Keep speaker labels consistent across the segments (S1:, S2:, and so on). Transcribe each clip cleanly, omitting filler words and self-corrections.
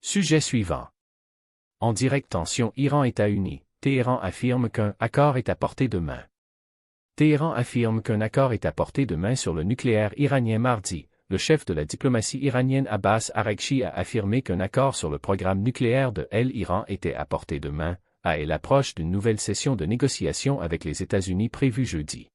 S1: Sujet suivant. En direct tension Iran-États-Unis, Téhéran affirme qu'un accord est à portée de main. Téhéran affirme qu'un accord est à portée de main sur le nucléaire iranien mardi. Le chef de la diplomatie iranienne Abbas Araghchi a affirmé qu'un accord sur le programme nucléaire de l'Iran était à portée de main, à l'approche d'une nouvelle session de négociations avec les États-Unis prévue jeudi.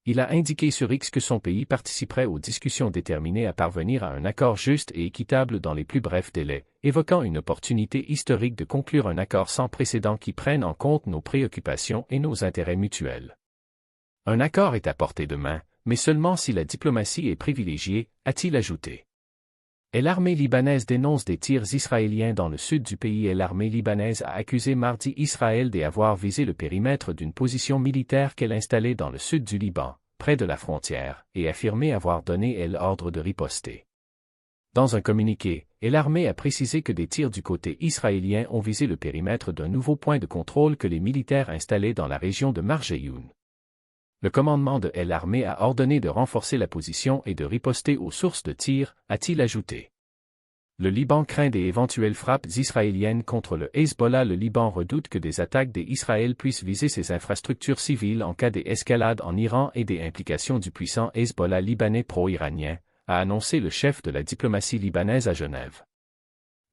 S1: Il a indiqué sur X que son pays participerait aux discussions déterminées à parvenir à un accord juste et équitable dans les plus brefs délais, évoquant une opportunité historique de conclure un accord sans précédent qui prenne en compte nos préoccupations et nos intérêts mutuels. Un accord est à portée de main, mais seulement si la diplomatie est privilégiée, a-t-il ajouté. Et l'armée libanaise dénonce des tirs israéliens dans le sud du pays et l'armée libanaise a accusé mardi Israël d'avoir visé le périmètre d'une position militaire qu'elle installait dans le sud du Liban, près de la frontière, et affirmé avoir donné l'ordre de riposter. Dans un communiqué, l'armée a précisé que des tirs du côté israélien ont visé le périmètre d'un nouveau point de contrôle que les militaires installés dans la région de Marjeyoun. Le commandement de l'armée a ordonné de renforcer la position et de riposter aux sources de tir, a-t-il ajouté. Le Liban craint des éventuelles frappes israéliennes contre le Hezbollah. Le Liban redoute que des attaques d'Israël puissent viser ses infrastructures civiles en cas d'escalade en Iran et des implications du puissant Hezbollah libanais pro-iranien, a annoncé le chef de la diplomatie libanaise à Genève.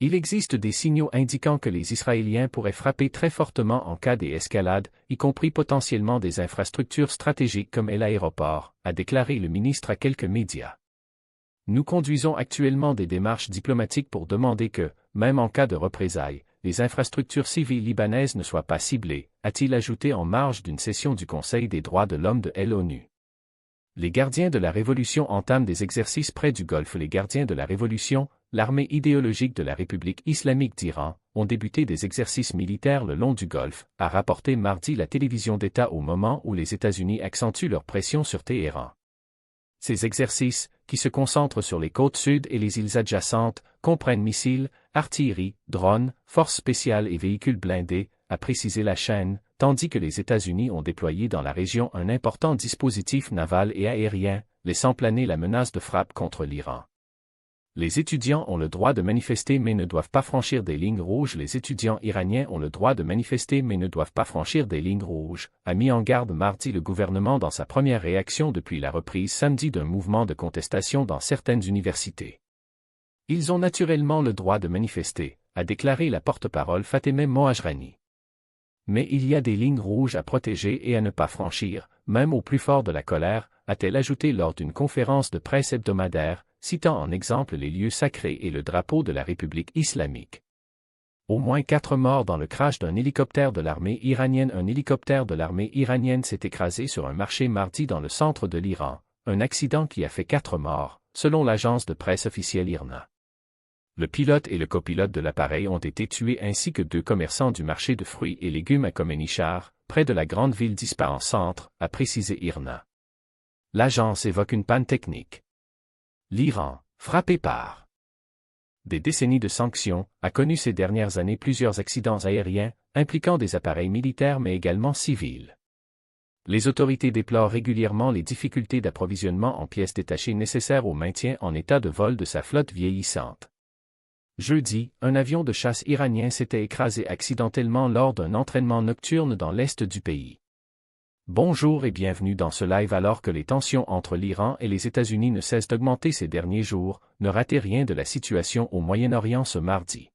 S1: Il existe des signaux indiquant que les Israéliens pourraient frapper très fortement en cas d'escalade, y compris potentiellement des infrastructures stratégiques comme l'aéroport, a déclaré le ministre à quelques médias. Nous conduisons actuellement des démarches diplomatiques pour demander que, même en cas de représailles, les infrastructures civiles libanaises ne soient pas ciblées, a-t-il ajouté en marge d'une session du Conseil des droits de l'homme de l'ONU. Les gardiens de la Révolution entament des exercices près du Golfe. Les gardiens de la Révolution, l'armée idéologique de la République islamique d'Iran, ont débuté des exercices militaires le long du Golfe, a rapporté mardi la télévision d'État au moment où les États-Unis accentuent leur pression sur Téhéran. Ces exercices, qui se concentrent sur les côtes sud et les îles adjacentes, comprennent missiles, artillerie, drones, forces spéciales et véhicules blindés, a précisé la chaîne, tandis que les États-Unis ont déployé dans la région un important dispositif naval et aérien, laissant planer la menace de frappe contre l'Iran. Les étudiants ont le droit de manifester mais ne doivent pas franchir des lignes rouges. Les étudiants iraniens ont le droit de manifester mais ne doivent pas franchir des lignes rouges, a mis en garde mardi le gouvernement dans sa première réaction depuis la reprise samedi d'un mouvement de contestation dans certaines universités. Ils ont naturellement le droit de manifester, a déclaré la porte-parole Fatemeh Mohajrani. Mais il y a des lignes rouges à protéger et à ne pas franchir, même au plus fort de la colère, a-t-elle ajouté lors d'une conférence de presse hebdomadaire, citant en exemple les lieux sacrés et le drapeau de la République islamique. Au moins 4 morts dans le crash d'un hélicoptère de l'armée iranienne. Un hélicoptère de l'armée iranienne s'est écrasé sur un marché mardi dans le centre de l'Iran, un accident qui a fait 4 morts, selon l'agence de presse officielle IRNA. Le pilote et le copilote de l'appareil ont été tués ainsi que 2 commerçants du marché de fruits et légumes à Khomenichar, près de la grande ville d'Ispahan centre, a précisé IRNA. L'agence évoque une panne technique. L'Iran, frappé par des décennies de sanctions, a connu ces dernières années plusieurs accidents aériens, impliquant des appareils militaires mais également civils. Les autorités déplorent régulièrement les difficultés d'approvisionnement en pièces détachées nécessaires au maintien en état de vol de sa flotte vieillissante. Jeudi, un avion de chasse iranien s'était écrasé accidentellement lors d'un entraînement nocturne dans l'est du pays. Bonjour et bienvenue dans ce live. Alors que les tensions entre l'Iran et les États-Unis ne cessent d'augmenter ces derniers jours, ne ratez rien de la situation au Moyen-Orient ce mardi.